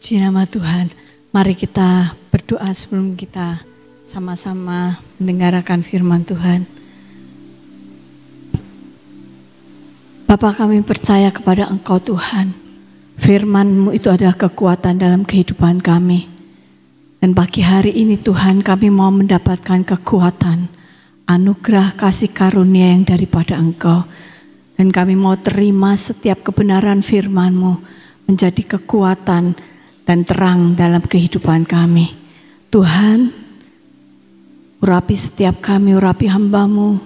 Puji nama Tuhan. Mari kita berdoa sebelum kita sama-sama mendengarkan firman Tuhan. Bapa, kami percaya kepada Engkau Tuhan. Firman-Mu itu adalah kekuatan dalam kehidupan kami. Dan pagi hari ini Tuhan, kami mau mendapatkan kekuatan, anugerah kasih karunia yang daripada Engkau. Dan kami mau terima setiap kebenaran firman-Mu menjadi kekuatan dan terang dalam kehidupan kami. Tuhan, urapi setiap kami, urapi hamba-Mu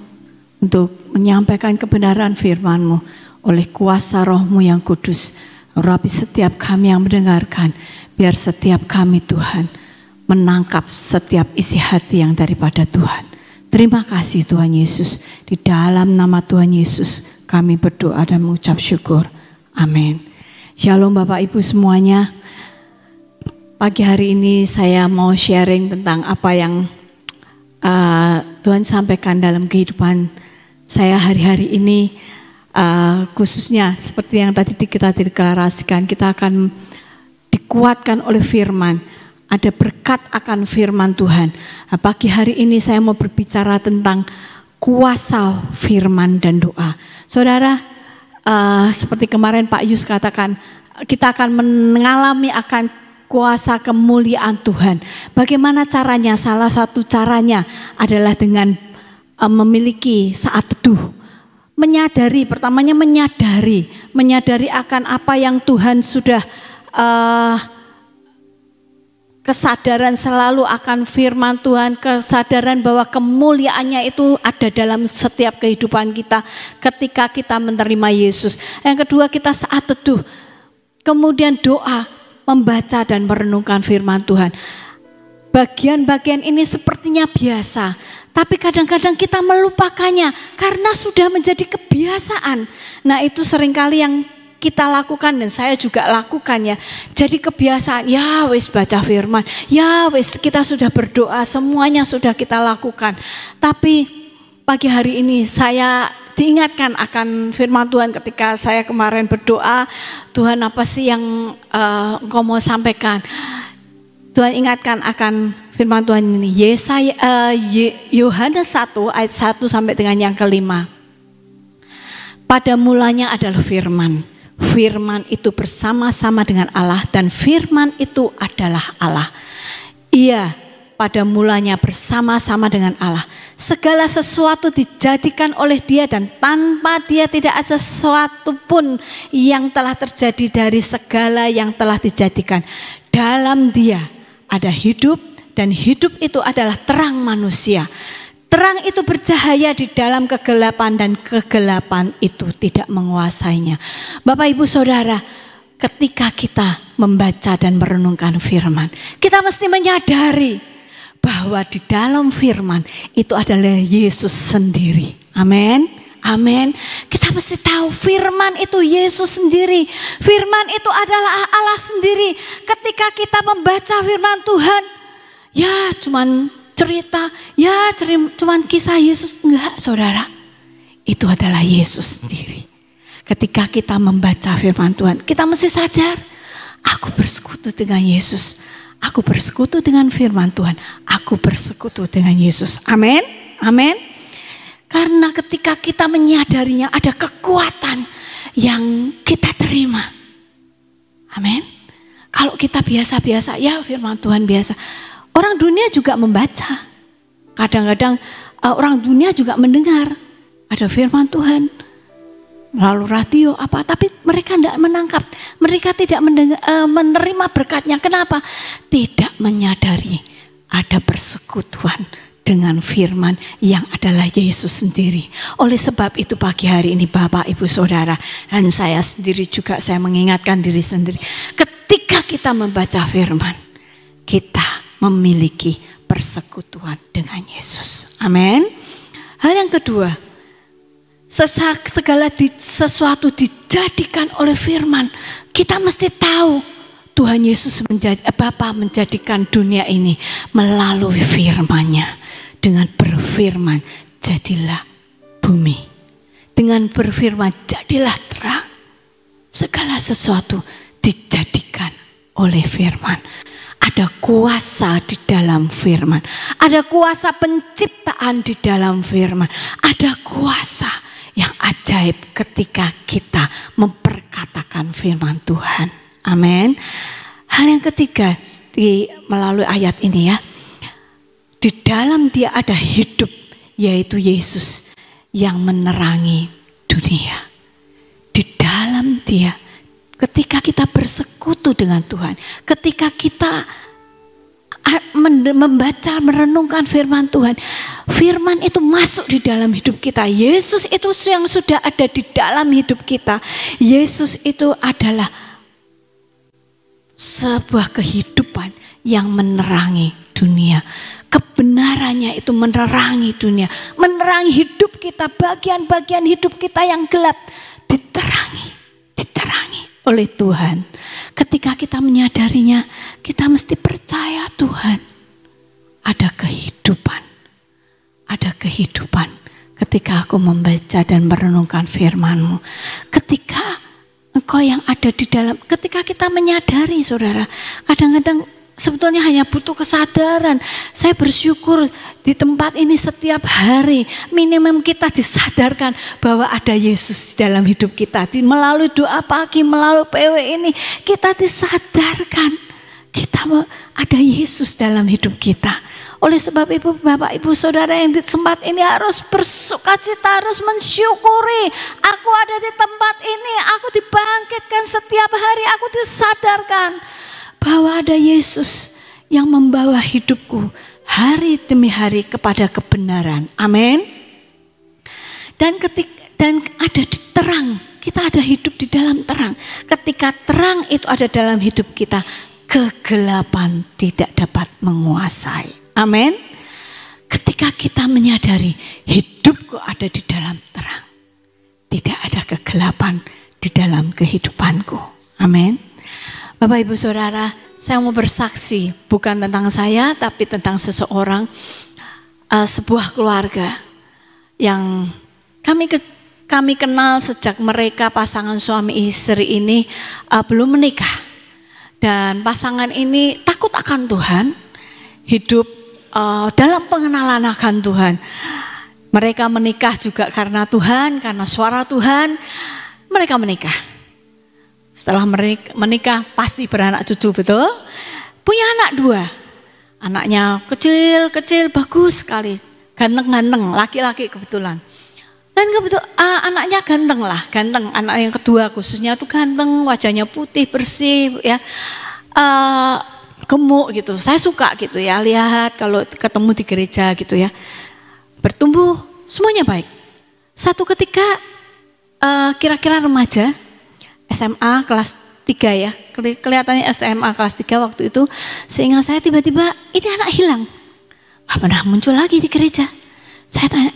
untuk menyampaikan kebenaran firman-Mu oleh kuasa Roh-Mu yang kudus. Urapi setiap kami yang mendengarkan, biar setiap kami Tuhan menangkap setiap isi hati yang daripada Tuhan. Terima kasih Tuhan Yesus. Di dalam nama Tuhan Yesus kami berdoa dan mengucap syukur. Amin. Shalom Bapak Ibu semuanya. Pagi hari ini saya mau sharing tentang apa yang Tuhan sampaikan dalam kehidupan saya hari-hari ini. Khususnya seperti yang tadi kita deklarasikan, kita akan dikuatkan oleh firman. Ada berkat akan firman Tuhan. Pagi hari ini saya mau berbicara tentang kuasa firman dan doa. Saudara, seperti kemarin Pak Yus katakan, kita akan mengalami akan kuasa kemuliaan Tuhan. Bagaimana caranya? Salah satu caranya adalah dengan memiliki saat teduh. Menyadari, pertamanya menyadari akan apa yang Tuhan sudah kesadaran selalu akan firman Tuhan, kesadaran bahwa kemuliaannya itu ada dalam setiap kehidupan kita ketika kita menerima Yesus. Yang kedua, kita saat teduh. Kemudian doa, membaca dan merenungkan firman Tuhan. Bagian-bagian ini sepertinya biasa, tapi kadang-kadang kita melupakannya karena sudah menjadi kebiasaan. Nah, itu seringkali yang kita lakukan dan saya juga lakukan ya. Jadi kebiasaan, ya wis baca firman, ya wis kita sudah berdoa, semuanya sudah kita lakukan. Tapi pagi hari ini saya diingatkan akan firman Tuhan ketika saya kemarin berdoa, Tuhan apa sih yang Engkau mau sampaikan? Tuhan ingatkan akan firman Tuhan ini, Yohanes 1 ayat 1 sampai dengan yang kelima. Pada mulanya adalah firman. Firman itu bersama-sama dengan Allah dan firman itu adalah Allah. Ia pada mulanya bersama-sama dengan Allah. Segala sesuatu dijadikan oleh Dia dan tanpa Dia tidak ada sesuatu pun yang telah terjadi dari segala yang telah dijadikan. Dalam Dia ada hidup dan hidup itu adalah terang manusia. Terang itu bercahaya di dalam kegelapan dan kegelapan itu tidak menguasainya. Bapak Ibu Saudara, ketika kita membaca dan merenungkan firman, kita mesti menyadari bahwa di dalam firman itu adalah Yesus sendiri. Amin. Amin. Kita mesti tahu firman itu Yesus sendiri. Firman itu adalah Allah sendiri. Ketika kita membaca firman Tuhan, ya cuman cerita, ya cuman kisah Yesus. Enggak saudara, itu adalah Yesus sendiri. Ketika kita membaca firman Tuhan, kita mesti sadar, aku bersekutu dengan Yesus. Aku bersekutu dengan firman Tuhan. Aku bersekutu dengan Yesus. Amin. Amin. Karena ketika kita menyadarinya ada kekuatan yang kita terima. Amin. Kalau kita biasa-biasa, ya firman Tuhan biasa. Orang dunia juga membaca. Kadang-kadang orang dunia juga mendengar. Ada firman Tuhan. Lalu radio apa, tapi mereka tidak menangkap, mereka tidak menerima berkatnya. Kenapa? Tidak menyadari ada persekutuan dengan firman yang adalah Yesus sendiri. Oleh sebab itu pagi hari ini Bapak Ibu Saudara dan saya sendiri juga, saya mengingatkan diri sendiri. Ketika kita membaca firman, kita memiliki persekutuan dengan Yesus. Amin. Hal yang kedua, segala sesuatu dijadikan oleh firman. Kita mesti tahu Tuhan Yesus Bapa menjadikan dunia ini melalui firman-Nya. Dengan berfirman, jadilah bumi. Dengan berfirman, jadilah terang. Segala sesuatu dijadikan oleh firman. Ada kuasa di dalam firman. Ada kuasa penciptaan di dalam firman. Ada kuasa yang ajaib ketika kita memperkatakan firman Tuhan. Amin. Hal yang ketiga melalui ayat ini ya. Di dalam dia ada hidup, yaitu Yesus yang menerangi dunia. Di dalam dia, ketika kita bersekutu dengan Tuhan, ketika kita membaca, merenungkan firman Tuhan, firman itu masuk di dalam hidup kita. Yesus itu yang sudah ada di dalam hidup kita. Yesus itu adalah sebuah kehidupan yang menerangi dunia. Kebenarannya itu menerangi dunia, menerangi hidup kita, bagian-bagian hidup kita yang gelap diterangi oleh Tuhan. Ketika kita menyadarinya, kita mesti percaya Tuhan. Ada kehidupan. Ada kehidupan ketika aku membaca dan merenungkan firman-Mu. Ketika Engkau yang ada di dalam, ketika kita menyadari saudara, kadang-kadang sebetulnya hanya butuh kesadaran. Saya bersyukur di tempat ini setiap hari minimum kita disadarkan bahwa ada Yesus di dalam hidup kita. Melalui doa pagi, melalui PW ini kita disadarkan kita ada Yesus dalam hidup kita. Oleh sebab itu Bapak Ibu Saudara yang di tempat ini harus bersukacita, harus mensyukuri. Aku ada di tempat ini, aku dibangkitkan setiap hari, aku disadarkan bahwa ada Yesus yang membawa hidupku hari demi hari kepada kebenaran. Amin. Dan ada di terang, kita ada hidup di dalam terang. Ketika terang itu ada dalam hidup kita, kegelapan tidak dapat menguasai. Amin. Ketika kita menyadari hidupku ada di dalam terang, tidak ada kegelapan di dalam kehidupanku. Amin. Bapak Ibu Saudara, saya mau bersaksi bukan tentang saya tapi tentang seseorang, sebuah keluarga yang kami kenal sejak mereka pasangan suami istri ini belum menikah. Dan pasangan ini takut akan Tuhan, hidup dalam pengenalan akan Tuhan. Mereka menikah juga karena Tuhan, karena suara Tuhan, mereka menikah. Setelah menikah pasti beranak cucu, betul? Punya anak 2. Anaknya kecil, bagus sekali. Ganteng, laki-laki kebetulan. Dan kebetulan anaknya ganteng. Anak yang kedua khususnya tuh ganteng, wajahnya putih, bersih ya. Gemuk gitu. Saya suka gitu ya, lihat kalau ketemu di gereja gitu ya. Bertumbuh, semuanya baik. Satu ketika kira-kira remaja, SMA kelas 3 ya, kelihatannya SMA kelas 3 waktu itu, sehingga saya tiba-tiba ini anak hilang. Gak pernah muncul lagi di gereja. Saya tanya,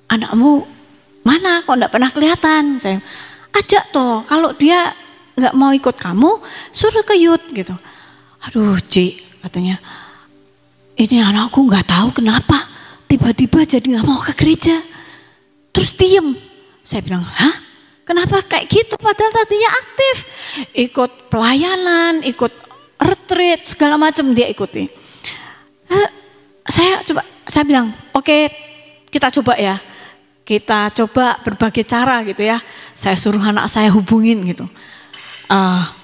anakmu mana kok gak pernah kelihatan? Saya ajak toh, kalau dia gak mau ikut kamu, suruh ke youth gitu. Aduh Ci, katanya, ini anakku gak tahu kenapa, tiba-tiba jadi gak mau ke gereja. Terus diem. Saya bilang, hah? Kenapa kayak gitu padahal tadinya aktif, ikut pelayanan, ikut retreat segala macam dia ikuti. Saya bilang, oke, kita coba ya, kita coba berbagai cara gitu ya. Saya suruh anak saya hubungin gitu,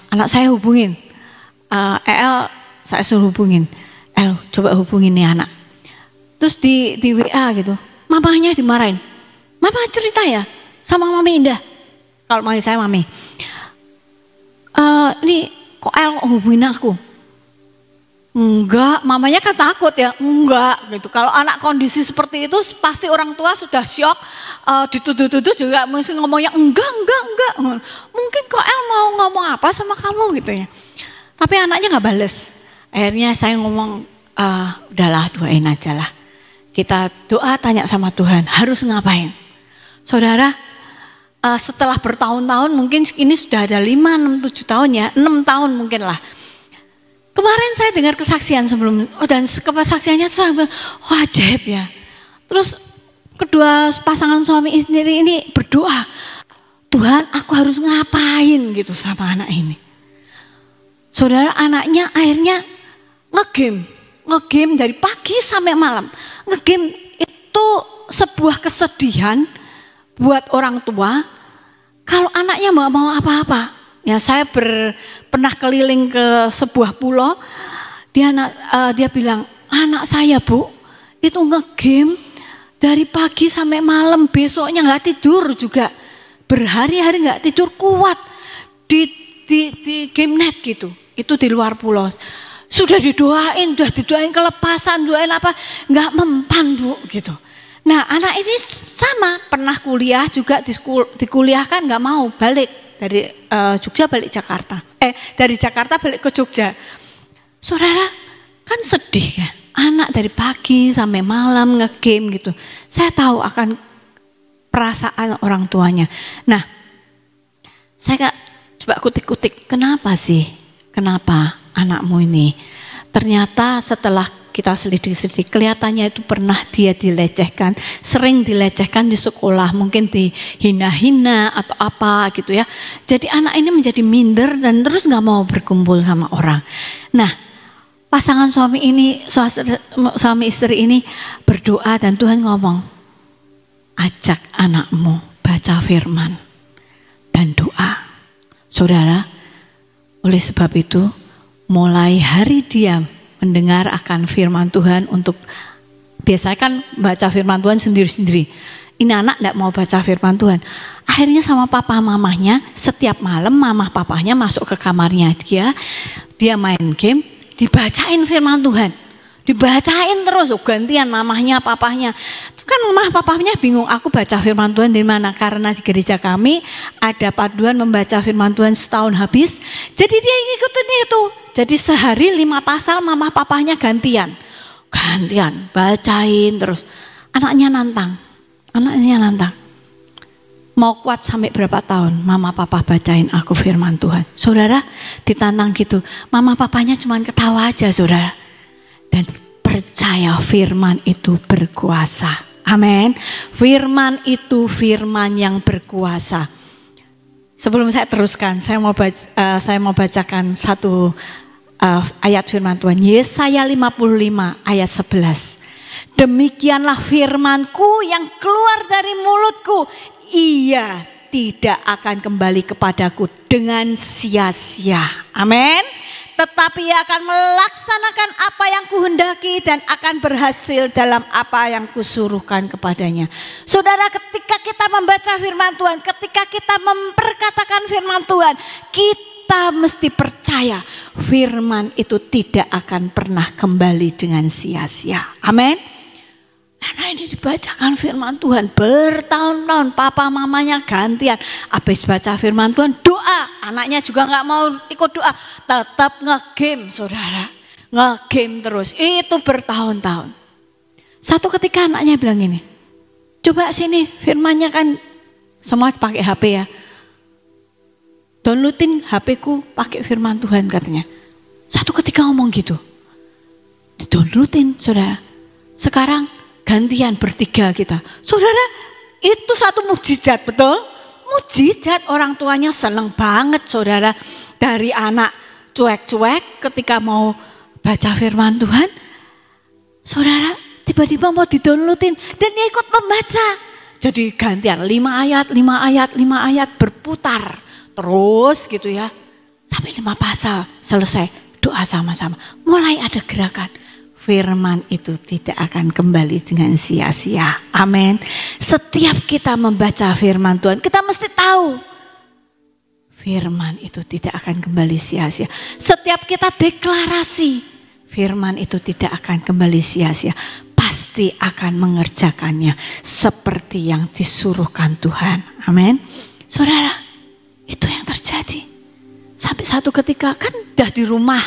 anak saya hubungin, saya suruh hubungin, coba hubungin nih anak. Terus di WA gitu, mamanya dimarahin, mama cerita ya sama Mami Indah. Kalau mami saya Mami, ini kok hubungin aku? Enggak, mamanya kan takut ya, enggak gitu. Kalau anak kondisi seperti itu pasti orang tua sudah syok, dituduh-tuduh juga mesti ngomongnya enggak. Mungkin kok mau ngomong apa sama kamu gitu ya. Tapi anaknya nggak bales. Akhirnya saya ngomong, udahlah doain aja lah. Kita doa tanya sama Tuhan, harus ngapain? Saudara, setelah bertahun-tahun mungkin ini sudah ada 5, 6, 7 tahun ya, 6 tahun mungkin lah. Kemarin saya dengar kesaksian sebelum, dan kesaksiannya saya bilang, wah ajaib ya. Terus kedua pasangan suami istri ini berdoa, Tuhan aku harus ngapain gitu sama anak ini. Saudara, anaknya akhirnya ngegame dari pagi sampai malam. Ngegame itu sebuah kesedihan buat orang tua kalau anaknya nggak mau apa-apa. Ya, saya pernah keliling ke sebuah pulau, dia bilang, anak saya Bu, itu ngegame dari pagi sampai malam, besoknya nggak tidur juga, berhari-hari nggak tidur, kuat di game net gitu, itu di luar pulau. Sudah didoain kelepasan, doain apa, nggak mempan Bu gitu. Nah, anak ini sama, pernah kuliah juga dikuliahkan nggak mau, balik dari Jogja balik Jakarta, dari Jakarta balik ke Jogja. Saudara, kan sedih ya, anak dari pagi sampai malam ngegame gitu. Saya tahu akan perasaan orang tuanya. Nah, saya coba kutik-kutik, kenapa sih? Kenapa anakmu ini? Ternyata setelah kita selidik-selidik, kelihatannya itu pernah dia dilecehkan, sering dilecehkan di sekolah, mungkin dihina-hina atau apa gitu ya. Jadi anak ini menjadi minder dan terus gak mau berkumpul sama orang. Nah, pasangan suami istri ini berdoa dan Tuhan ngomong, ajak anakmu baca firman dan doa. Saudara, oleh sebab itu mulai hari dia mendengar akan firman Tuhan untuk, biasanya kan baca firman Tuhan sendiri-sendiri. Ini anak tidak mau baca firman Tuhan. Akhirnya sama papa mamahnya, setiap malam mama papahnya masuk ke kamarnya dia main game, dibacain firman Tuhan. Dibacain terus, gantian mamahnya, papahnya. Kan mamah papahnya bingung, aku baca firman Tuhan di mana? Karena di gereja kami ada paduan membaca firman Tuhan setahun habis. Jadi dia ngikutin itu. Jadi sehari 5 pasal mamah papahnya gantian, bacain terus. Anaknya nantang. Mau kuat sampai berapa tahun mama papa bacain aku firman Tuhan. Saudara, ditantang gitu, mama papanya cuma ketawa aja saudara. Dan percaya firman itu berkuasa. Amin. Firman itu firman yang berkuasa. Sebelum saya teruskan, saya mau bacakan satu ayat firman Tuhan. Yesaya 55 ayat 11. Demikianlah firmanku yang keluar dari mulutku. Ia tidak akan kembali kepadaku dengan sia-sia. Amin. Tetapi ia akan melaksanakan apa yang kuhendaki dan akan berhasil dalam apa yang kusuruhkan kepadanya. Saudara, ketika kita membaca firman Tuhan, ketika kita memperkatakan firman Tuhan, kita mesti percaya firman itu tidak akan pernah kembali dengan sia-sia. Amin. Karena ini dibacakan firman Tuhan bertahun-tahun, papa mamanya gantian. Habis baca firman Tuhan, doa. Anaknya juga gak mau ikut doa, tetap ngegame saudara. Ngegame terus, itu bertahun-tahun. Satu ketika anaknya bilang ini, coba sini firmannya kan semua pakai HP ya. Downloadin HP-ku pakai firman Tuhan katanya. Satu ketika ngomong gitu, downloadin saudara. Sekarang gantian bertiga kita. Saudara, itu satu mukjizat, betul? Mukjizat, orang tuanya seneng banget saudara. Dari anak cuek-cuek ketika mau baca firman Tuhan, saudara tiba-tiba mau didownloadin dan dia ikut membaca. Jadi gantian 5 ayat berputar terus gitu ya. Sampai 5 pasal selesai, doa sama-sama. Mulai ada gerakan. Firman itu tidak akan kembali dengan sia-sia. Amin. Setiap kita membaca firman Tuhan, kita mesti tahu firman itu tidak akan kembali sia-sia. Setiap kita deklarasi, firman itu tidak akan kembali sia-sia. Pasti akan mengerjakannya seperti yang disuruhkan Tuhan. Amin. Saudara, itu yang terjadi. Sampai satu ketika kan udah di rumah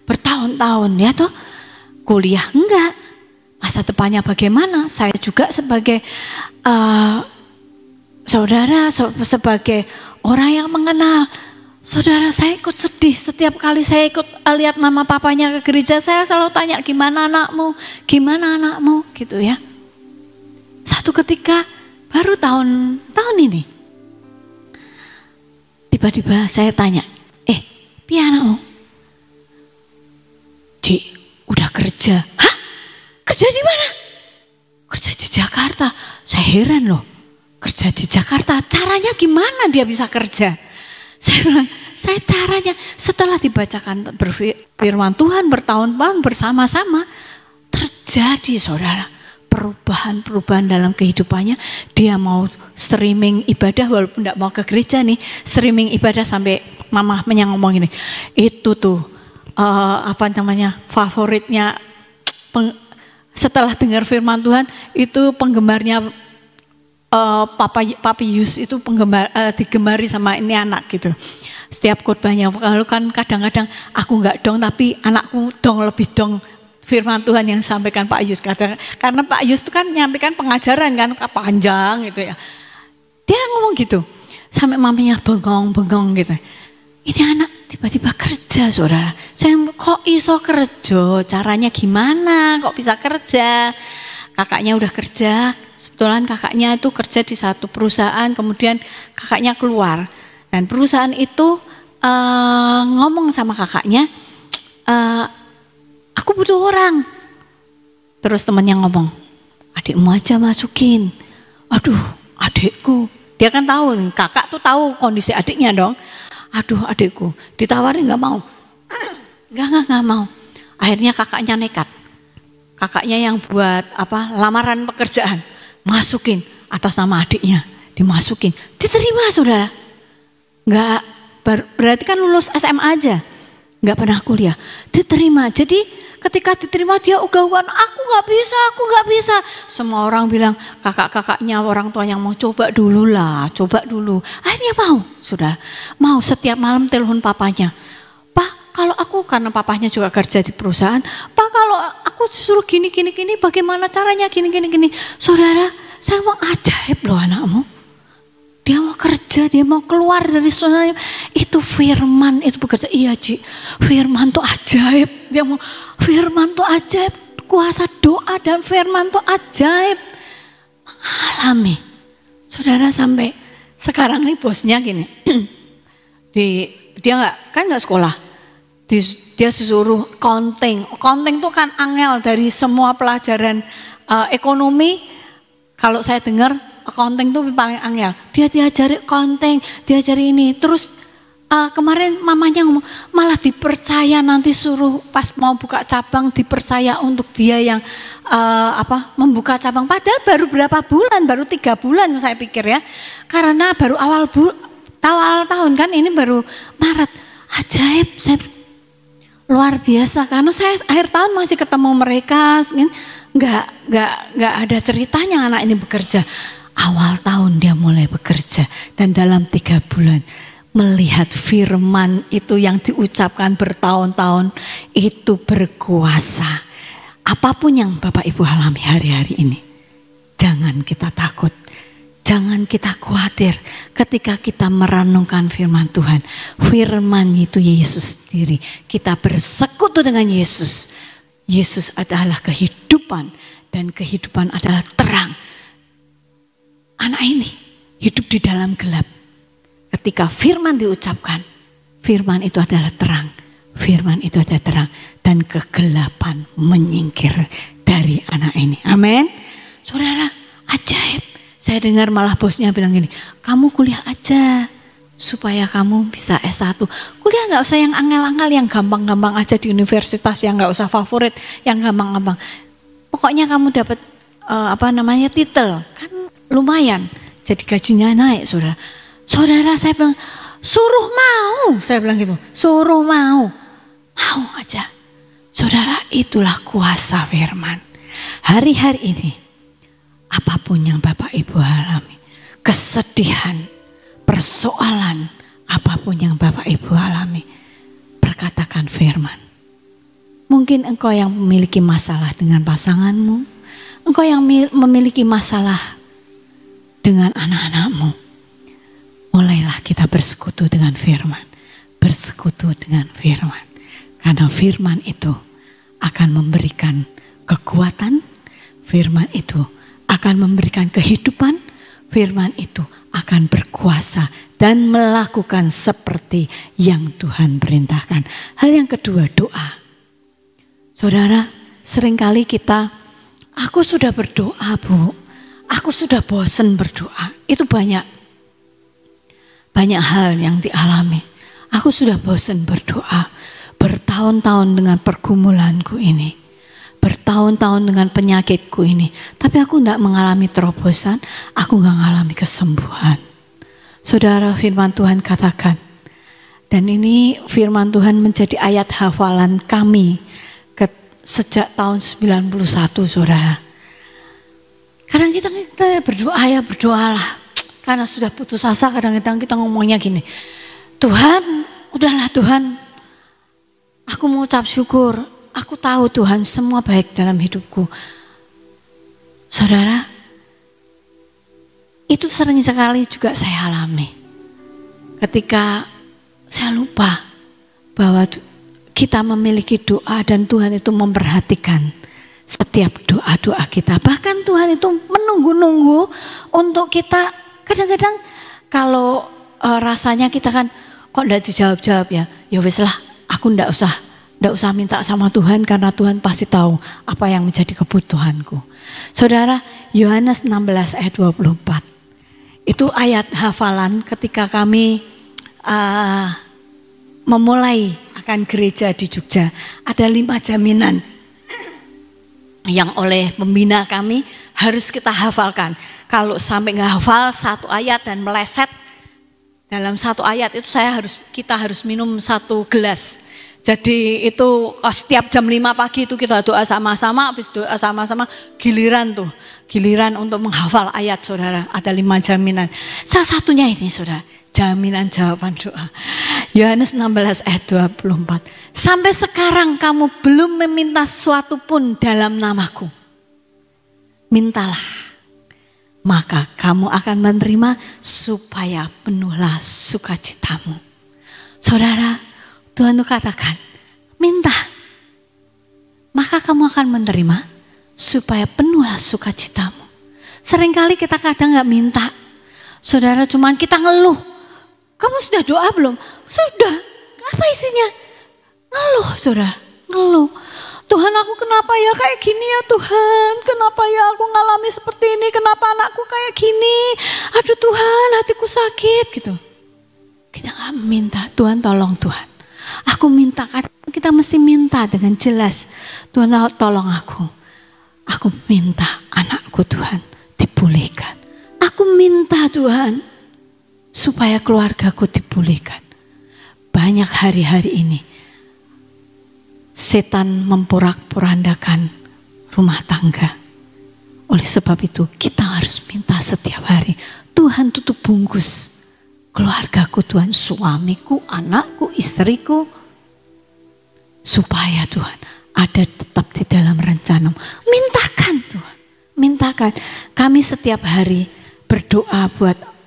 bertahun-tahun ya toh. Kuliah enggak, masa depannya bagaimana? Saya juga sebagai saudara, sebagai orang yang mengenal, saudara saya ikut sedih setiap kali saya ikut lihat mama papanya ke gereja. Saya selalu tanya gimana anakmu gitu ya. Satu ketika baru tahun ini, tiba-tiba saya tanya, piye anakmu? Cik, udah kerja. Hah? Kerja di mana? Kerja di Jakarta. Saya heran loh. Kerja di Jakarta, caranya gimana dia bisa kerja? Saya bilang, saya caranya setelah dibacakan firman Tuhan bertahun-tahun bersama-sama, terjadi saudara perubahan-perubahan dalam kehidupannya. Dia mau streaming ibadah walaupun tidak mau ke gereja nih, streaming ibadah sampai mamahnya ngomong gini, itu tuh favoritnya setelah dengar firman Tuhan itu penggemarnya Papi Yus itu digemari sama ini anak gitu. Setiap khotbahnya, kalau kan kadang-kadang aku nggak dong tapi anakku dong, lebih dong firman Tuhan yang disampaikan Pak Yus. Karena Pak Yus itu kan menyampaikan pengajaran kan panjang gitu ya. Dia ngomong gitu sampai mamanya bengong gitu. Ini anak tiba-tiba kerja saudara. Saya kok iso kerja, caranya gimana kok bisa kerja. Kakaknya udah kerja, kebetulan kakaknya itu kerja di satu perusahaan, kemudian kakaknya keluar. Dan perusahaan itu ngomong sama kakaknya, aku butuh orang. Terus temannya ngomong, adikmu aja masukin. Aduh, adikku. Dia kan tahu, kakak tuh tahu kondisi adiknya dong. Aduh, adikku. Ditawarin nggak mau. Nggak mau. Akhirnya kakaknya nekat. Kakaknya yang buat lamaran pekerjaan, masukin atas nama adiknya, dimasukin, diterima saudara. Nggak, berarti kan lulus SMA aja, nggak pernah kuliah, diterima. Jadi ketika diterima dia ugal-ugalan, aku nggak bisa. Semua orang bilang, kakak-kakaknya orang tua yang mau coba dulu. Akhirnya mau, saudara, mau setiap malam telepon papanya. Kalau aku, karena papahnya juga kerja di perusahaan, Pak kalau aku suruh gini, bagaimana caranya gini. Saudara, saya mau ajaib loh anakmu. Dia mau kerja, dia mau keluar dari zona. Itu firman, itu bekerja. Iya Ci, firman tuh ajaib. Dia mau, firman tuh ajaib. Kuasa doa dan firman tuh ajaib. Mengalami. Saudara sampai sekarang nih bosnya gini. Dia nggak sekolah. Dia suruh counting tuh kan angel dari semua pelajaran ekonomi. Kalau saya dengar counting tuh paling angel. Dia diajari counting, diajari ini. Terus kemarin mamanya ngomong malah dipercaya nanti suruh pas mau buka cabang dipercaya untuk dia yang membuka cabang. Padahal baru berapa bulan, baru 3 bulan saya pikir ya. Karena baru awal tahun kan, ini baru Maret. Ajaib, saya luar biasa karena saya akhir tahun masih ketemu mereka, nggak ada ceritanya anak ini bekerja. Awal tahun dia mulai bekerja dan dalam 3 bulan melihat firman itu yang diucapkan bertahun-tahun itu berkuasa. Apapun yang Bapak Ibu alami hari-hari ini, jangan kita takut. Jangan kita khawatir ketika kita merenungkan firman Tuhan. Firman itu Yesus sendiri. Kita bersekutu dengan Yesus. Yesus adalah kehidupan dan kehidupan adalah terang. Anak ini hidup di dalam gelap. Ketika firman diucapkan, firman itu adalah terang. Firman itu adalah terang dan kegelapan menyingkir dari anak ini. Amin. Saudara, ajaib. Saya dengar malah bosnya bilang gini, kamu kuliah aja supaya kamu bisa S1. Kuliah nggak usah yang angel-angel, yang gampang-gampang aja di universitas, yang nggak usah favorit, yang gampang-gampang. Pokoknya kamu dapat titel, kan lumayan. Jadi gajinya naik, saudara. Saudara, saya bilang, suruh mau, saya bilang gitu, suruh mau aja. Saudara, itulah kuasa firman. Hari-hari ini, apapun yang Bapak Ibu alami, kesedihan, persoalan, apapun yang Bapak Ibu alami, perkatakan firman. Mungkin engkau yang memiliki masalah dengan pasanganmu, engkau yang memiliki masalah dengan anak-anakmu. Mulailah kita bersekutu dengan firman, bersekutu dengan firman. Karena firman itu akan memberikan kekuatan, firman itu akan memberikan kehidupan, firman itu akan berkuasa dan melakukan seperti yang Tuhan perintahkan. Hal yang kedua, doa. Saudara, seringkali aku sudah berdoa, Bu. Aku sudah bosan berdoa. Itu banyak hal yang dialami. Aku sudah bosan berdoa. Bertahun-tahun dengan pergumulanku ini. Bertahun-tahun dengan penyakitku ini. Tapi aku tidak mengalami terobosan. Aku tidak mengalami kesembuhan. Saudara, firman Tuhan katakan. Dan ini firman Tuhan menjadi ayat hafalan kami sejak tahun 91, saudara. Kadang kita berdoa ya berdoalah. Karena sudah putus asa, kadang-kadang kita ngomongnya gini. Tuhan, udahlah Tuhan. Aku mengucap syukur. Aku tahu Tuhan semua baik dalam hidupku. Saudara, itu sering sekali juga saya alami. Ketika saya lupa bahwa kita memiliki doa dan Tuhan itu memperhatikan setiap doa-doa kita. Bahkan Tuhan itu menunggu-nunggu untuk kita. Kadang-kadang kalau rasanya kita kan kok tidak dijawab-jawab ya. Ya wes lah, aku tidak usah minta sama Tuhan karena Tuhan pasti tahu apa yang menjadi kebutuhanku. Saudara, Yohanes 16 ayat 24. Itu ayat hafalan ketika kami memulai akan gereja di Jogja. Ada 5 jaminan yang oleh pembina kami harus kita hafalkan. Kalau sampai nggak hafal satu ayat dan meleset dalam satu ayat itu kita harus minum 1 gelas. Jadi itu setiap jam 5 pagi itu kita doa sama-sama, habis doa sama-sama giliran untuk menghafal ayat, saudara. Ada 5 jaminan. Salah satunya ini, saudara. Jaminan jawaban doa. Yohanes 16 ayat 24. Sampai sekarang kamu belum meminta sesuatu pun dalam namaku. Mintalah. Maka kamu akan menerima supaya penuhlah sukacitamu. Saudara, Tuhan itu katakan, minta. Maka kamu akan menerima supaya penuhlah sukacitamu. Seringkali kita kadang gak minta. Saudara, cuman kita ngeluh. Kamu sudah doa belum? Sudah. Apa isinya? Ngeluh, saudara. Ngeluh. Tuhan, aku kenapa ya kayak gini ya Tuhan? Kenapa ya aku ngalami seperti ini? Kenapa anakku kayak gini? Aduh Tuhan, hatiku sakit gitu. Kita gak minta, Tuhan tolong Tuhan. Aku minta, kita mesti minta dengan jelas. Tuhan tolong aku. Aku minta anakku Tuhan dipulihkan. Aku minta Tuhan supaya keluargaku dipulihkan. Banyak hari-hari ini setan memporak-porandakan rumah tangga. Oleh sebab itu kita harus minta setiap hari. Tuhan tutup bungkus keluargaku Tuhan, suamiku, anakku, istriku. Supaya Tuhan ada tetap di dalam rencana. Mintakan Tuhan, mintakan. Kami setiap hari berdoa buat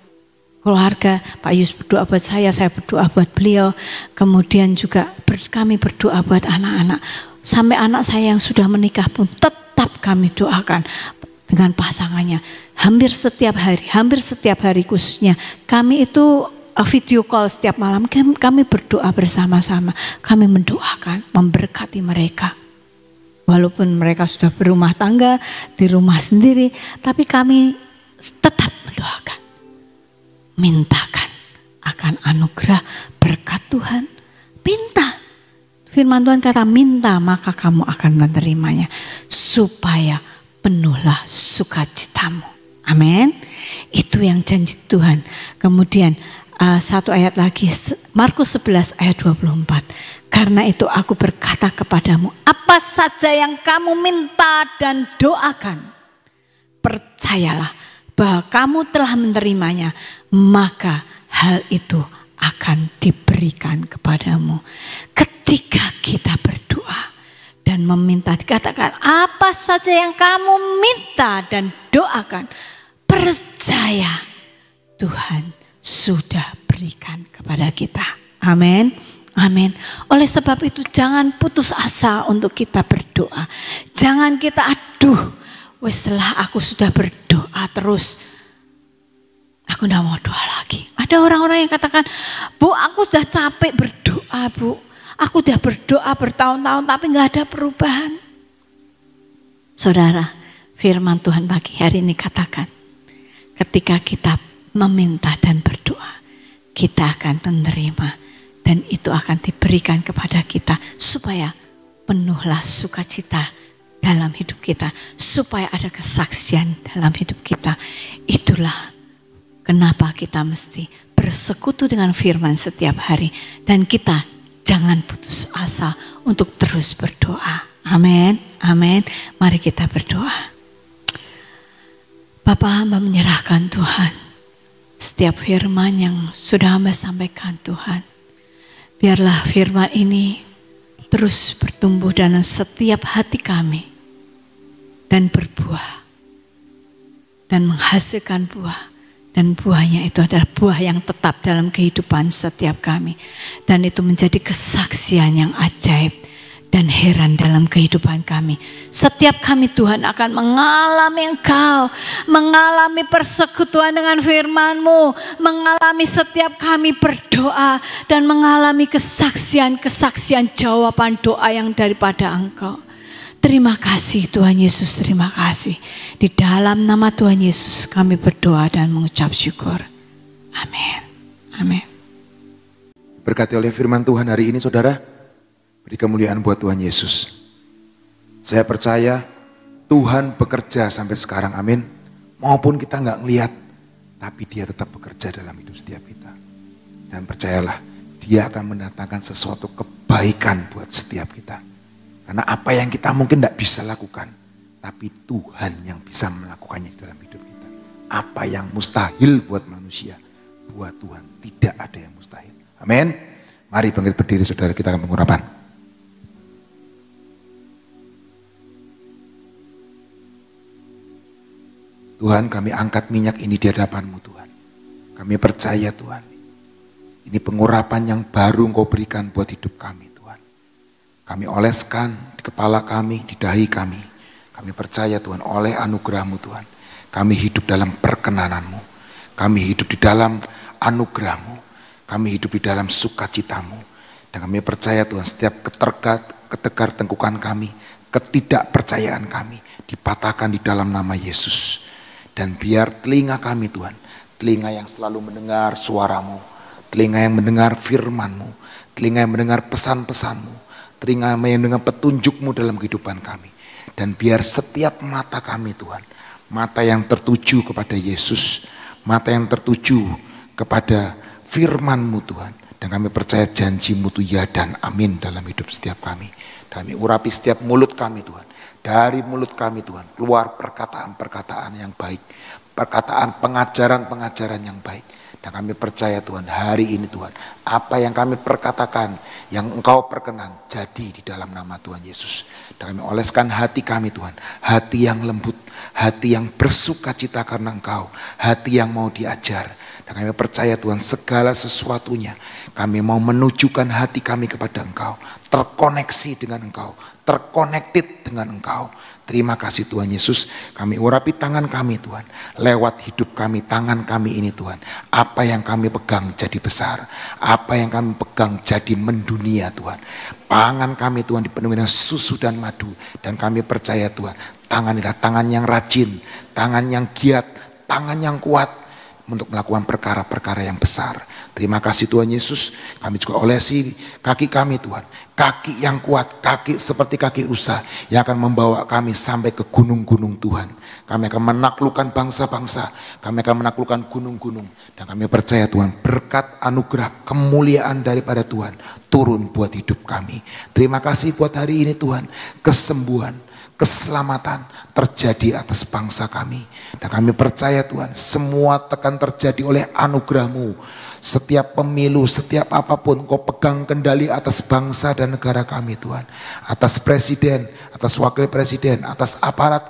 keluarga, Pak Yus berdoa buat saya berdoa buat beliau. Kemudian juga kami berdoa buat anak-anak. Sampai anak saya yang sudah menikah pun tetap kami doakan dengan pasangannya. Hampir setiap hari khususnya. Kami itu video call setiap malam, kami berdoa bersama-sama. Kami mendoakan, memberkati mereka. Walaupun mereka sudah berumah tangga, di rumah sendiri, tapi kami tetap mendoakan. Mintakan akan anugerah berkat Tuhan. Minta. Firman Tuhan kata minta maka kamu akan menerimanya. Supaya penuhlah sukacitamu. Amin. Itu yang janji Tuhan. Kemudian satu ayat lagi, Markus 11 ayat 24. Karena itu aku berkata kepadamu, apa saja yang kamu minta dan doakan, percayalah bahwa kamu telah menerimanya, maka hal itu akan diberikan kepadamu. Ketika kita berdoa dan meminta, dikatakan apa saja yang kamu minta dan doakan, percaya Tuhan sudah berikan kepada kita. Amin. Amin. Oleh sebab itu jangan putus asa untuk kita berdoa. Jangan kita weslah aku sudah berdoa terus, aku tidak mau doa lagi. Ada orang-orang yang katakan, Bu, aku sudah capek berdoa, Bu. Aku udah berdoa bertahun-tahun tapi gak ada perubahan. Saudara, firman Tuhan pagi hari ini katakan, ketika kita meminta dan berdoa, kita akan menerima dan itu akan diberikan kepada kita supaya penuhlah sukacita dalam hidup kita, supaya ada kesaksian dalam hidup kita. Itulah kenapa kita mesti bersekutu dengan firman setiap hari dan kita jangan putus asa untuk terus berdoa. Amin, amin. Mari kita berdoa. Bapa, hamba menyerahkan Tuhan setiap firman yang sudah hamba sampaikan Tuhan. Biarlah firman ini terus bertumbuh dalam setiap hati kami dan berbuah dan menghasilkan buah. Dan buahnya itu adalah buah yang tetap dalam kehidupan setiap kami. Dan itu menjadi kesaksian yang ajaib dan heran dalam kehidupan kami. Setiap kami Tuhan akan mengalami Engkau, mengalami persekutuan dengan firman-Mu, mengalami setiap kami berdoa dan mengalami kesaksian-kesaksian jawaban doa yang daripada Engkau. Terima kasih Tuhan Yesus, terima kasih. Di dalam nama Tuhan Yesus kami berdoa dan mengucap syukur. Amin. Amin. Berkati oleh firman Tuhan hari ini saudara, beri kemuliaan buat Tuhan Yesus. Saya percaya Tuhan bekerja sampai sekarang, amin. Maupun kita nggak ngelihat, tapi Dia tetap bekerja dalam hidup setiap kita. Dan percayalah, Dia akan mendatangkan sesuatu kebaikan buat setiap kita. Karena apa yang kita mungkin tidak bisa lakukan, tapi Tuhan yang bisa melakukannya dalam hidup kita. Apa yang mustahil buat manusia, buat Tuhan tidak ada yang mustahil. Amin. Mari bangkit berdiri saudara, kita akan pengurapan. Tuhan, kami angkat minyak ini di hadapan-Mu Tuhan. Kami percaya Tuhan, ini pengurapan yang baru Engkau berikan buat hidup kami. Kami oleskan di kepala kami, di dahi kami. Kami percaya Tuhan, oleh anugerah-Mu Tuhan, kami hidup dalam perkenanan-Mu. Kami hidup di dalam anugerah-Mu. Kami hidup di dalam sukacita-Mu. Dan kami percaya Tuhan, setiap ketegar tengkukan kami, ketidakpercayaan kami, dipatahkan di dalam nama Yesus. Dan biar telinga kami Tuhan, telinga yang selalu mendengar suara-Mu, telinga yang mendengar firman-Mu, telinga yang mendengar pesan-pesan-Mu, telinga yang dengan petunjuk-Mu dalam kehidupan kami. Dan biar setiap mata kami Tuhan, mata yang tertuju kepada Yesus, mata yang tertuju kepada firman-Mu Tuhan. Dan kami percaya janji-Mu itu ya dan amin dalam hidup setiap kami. Kami urapi setiap mulut kami Tuhan. Dari mulut kami Tuhan, keluar perkataan-perkataan yang baik, perkataan pengajaran-pengajaran yang baik. Dan kami percaya Tuhan, hari ini Tuhan, apa yang kami perkatakan, yang Engkau perkenan, jadi di dalam nama Tuhan Yesus. Dan kami oleskan hati kami Tuhan, hati yang lembut, hati yang bersuka cita karena Engkau, hati yang mau diajar. Dan kami percaya Tuhan, segala sesuatunya, kami mau menunjukkan hati kami kepada Engkau, terkoneksi dengan Engkau, terkonekted dengan Engkau. Terima kasih Tuhan Yesus, kami urapi tangan kami Tuhan, lewat hidup kami, tangan kami ini Tuhan. Apa yang kami pegang jadi besar, apa yang kami pegang jadi mendunia Tuhan. Pangan kami Tuhan dipenuhi dengan susu dan madu. Dan kami percaya Tuhan, tangan inilah tangan yang rajin, tangan yang giat, tangan yang kuat untuk melakukan perkara-perkara yang besar. Terima kasih Tuhan Yesus, kami juga olesi kaki kami Tuhan. Kaki yang kuat, kaki seperti kaki rusa yang akan membawa kami sampai ke gunung-gunung Tuhan. Kami akan menaklukkan bangsa-bangsa, kami akan menaklukkan gunung-gunung. Dan kami percaya Tuhan, berkat anugerah kemuliaan daripada Tuhan turun buat hidup kami. Terima kasih buat hari ini Tuhan, kesembuhan, keselamatan terjadi atas bangsa kami. Dan kami percaya Tuhan, semua akan terjadi oleh anugerah-Mu. Setiap pemilu, setiap apapun Kau pegang kendali atas bangsa dan negara kami Tuhan. Atas presiden, atas wakil presiden, atas aparat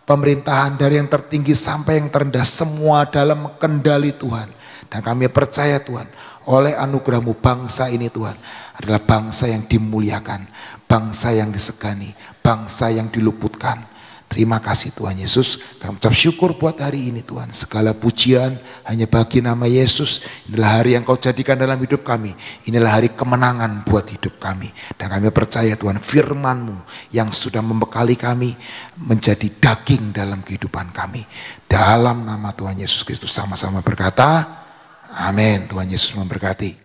pemerintahan dari yang tertinggi sampai yang terendah, semua dalam kendali Tuhan. Dan kami percaya Tuhan, oleh anugerah-Mu bangsa ini Tuhan adalah bangsa yang dimuliakan, bangsa yang disegani, bangsa yang diluputkan. Terima kasih Tuhan Yesus. Kami ucap syukur buat hari ini Tuhan. Segala pujian hanya bagi nama Yesus. Inilah hari yang Kau jadikan dalam hidup kami. Inilah hari kemenangan buat hidup kami. Dan kami percaya Tuhan, firman-Mu yang sudah membekali kami menjadi daging dalam kehidupan kami. Dalam nama Tuhan Yesus Kristus sama-sama berkata, amin. Tuhan Yesus memberkati.